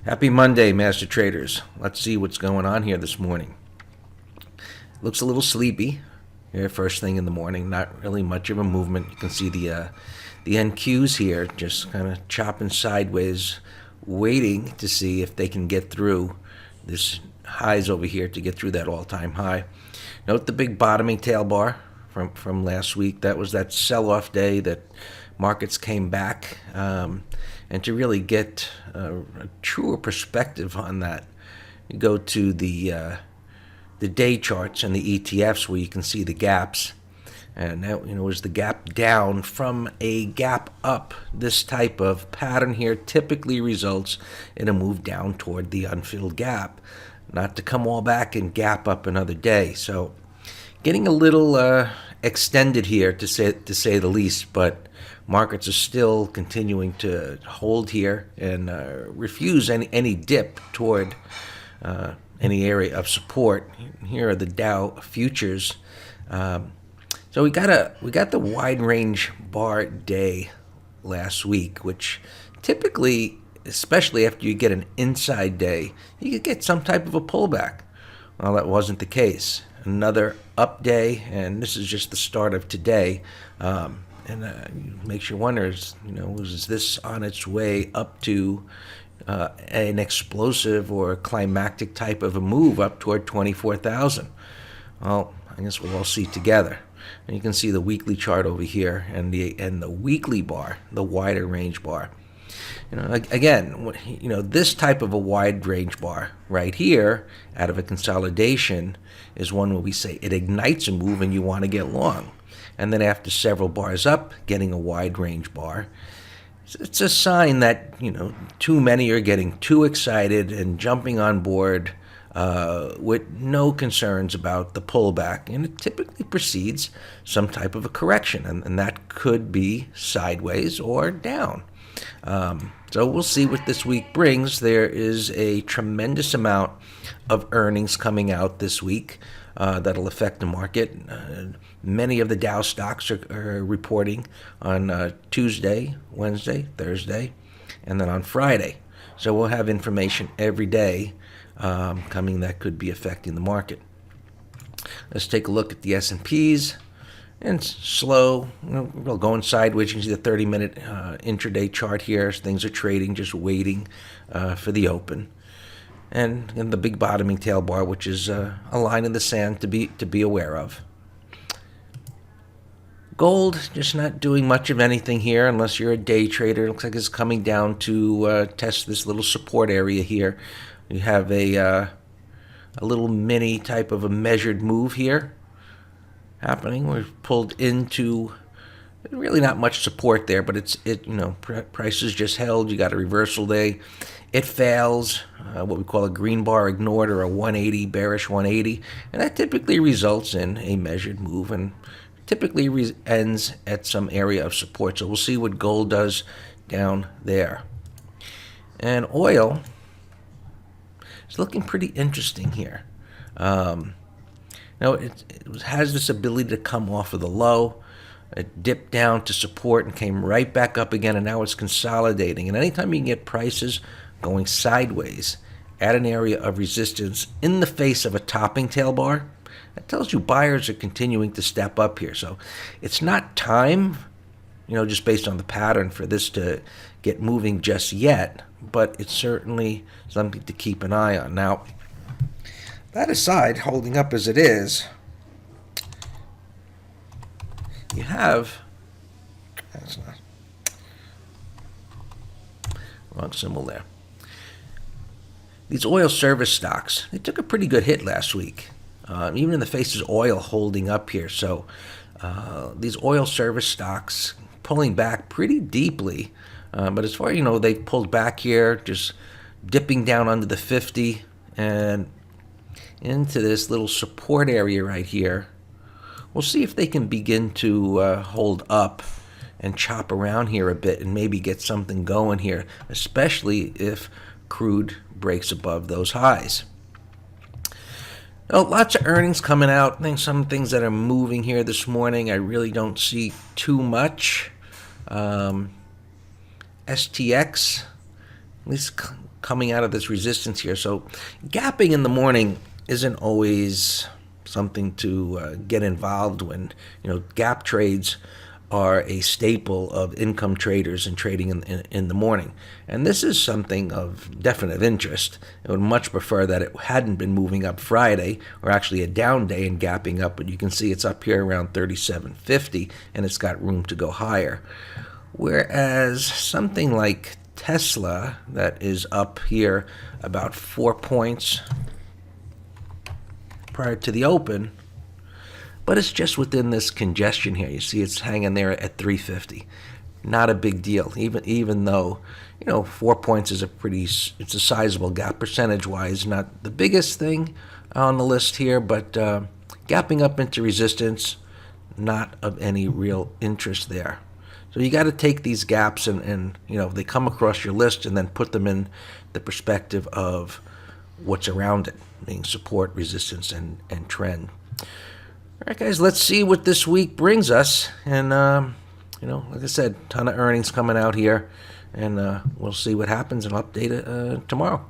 Happy Monday, Master Traders. Let's see what's going on here this morning. Looks a little sleepy here first thing in the morning. Not really much of a movement. You can see the NQs here just kind of chopping sideways, waiting to see if they can get through this highs over here to get through that all-time high. Note the big bottoming tail bar from last week. That was that sell-off day that markets came back. And to really get a truer perspective on that, you go to the day charts and the ETFs where you can see the gaps. And that was the gap down from a gap up. This type of pattern here typically results in a move down toward the unfilled gap, not to come all back and gap up another day. So getting a little extended here to say the least, but markets are still continuing to hold here and refuse any dip toward any area of support. Here are the Dow futures. So we got the wide range bar day last week, which typically, especially after you get an inside day, you could get some type of a pullback. Well, that wasn't the case. Another up day, and this is just the start of today. And it makes you wonder, is this on its way up to an explosive or climactic type of a move up toward 24,000? Well, I guess we'll all see together. And you can see the weekly chart over here and the weekly bar, the wider range bar. Again, this type of a wide range bar right here out of a consolidation is one where we say it ignites a move and you want to get long. And then after several bars up, getting a wide range bar, it's a sign that, too many are getting too excited and jumping on board with no concerns about the pullback. And it typically precedes some type of a correction, and that could be sideways or down. So we'll see what this week brings. There is a tremendous amount of earnings coming out this week that'll affect the market. Many of the Dow stocks are reporting on Tuesday, Wednesday, Thursday, and then on Friday. So we'll have information every day coming that could be affecting the market. Let's take a look at the S&Ps. And it's slow, we're going sideways. You can see the 30-minute intraday chart here. Things are trading, just waiting for the open. And the big bottoming tail bar, which is a line in the sand to be aware of. Gold, just not doing much of anything here unless you're a day trader. It looks like it's coming down to test this little support area here. You have a little mini type of a measured move here happening. We're pulled into really not much support there, but price is just held. You got a reversal day. It fails, what we call a green bar ignored, or a 180, bearish 180, and that typically results in a measured move and typically ends at some area of support. So we'll see what gold does down there. And oil is looking pretty interesting here. It has this ability to come off of the low. It dipped down to support and came right back up again, and now it's consolidating. And anytime you can get prices going sideways at an area of resistance in the face of a topping tail bar, that tells you buyers are continuing to step up here. So it's not time, just based on the pattern, for this to get moving just yet, but it's certainly something to keep an eye on. Now, that aside, holding up as it is, you have, that's not, wrong symbol there. These oil service stocks, they took a pretty good hit last week, even in the face of oil holding up here. So these oil service stocks pulling back pretty deeply. But as far as they pulled back here, just dipping down under the 50 and into this little support area right here. We'll see if they can begin to hold up and chop around here a bit and maybe get something going here, especially if crude breaks above those highs. Well, lots of earnings coming out. I think some things that are moving here this morning, I really don't see too much. STX, at least coming out of this resistance here. So gapping in the morning isn't always something to get involved when, gap trades are a staple of income traders and trading in the morning. And this is something of definite interest. I would much prefer that it hadn't been moving up Friday, or actually a down day and gapping up, but you can see it's up here around 37.50 and it's got room to go higher. Whereas something like Tesla, that is up here about 4 points prior to the open, but it's just within this congestion here. You see it's hanging there at 350. Not a big deal, even though, 4 points is it's a sizable gap percentage-wise. Not the biggest thing on the list here, but gapping up into resistance, not of any real interest there. So you got to take these gaps and they come across your list and then put them in the perspective of what's around it, being support, resistance, and trend. All right, guys, let's see what this week brings us. And, like I said, ton of earnings coming out here. And we'll see what happens and I'll update it tomorrow.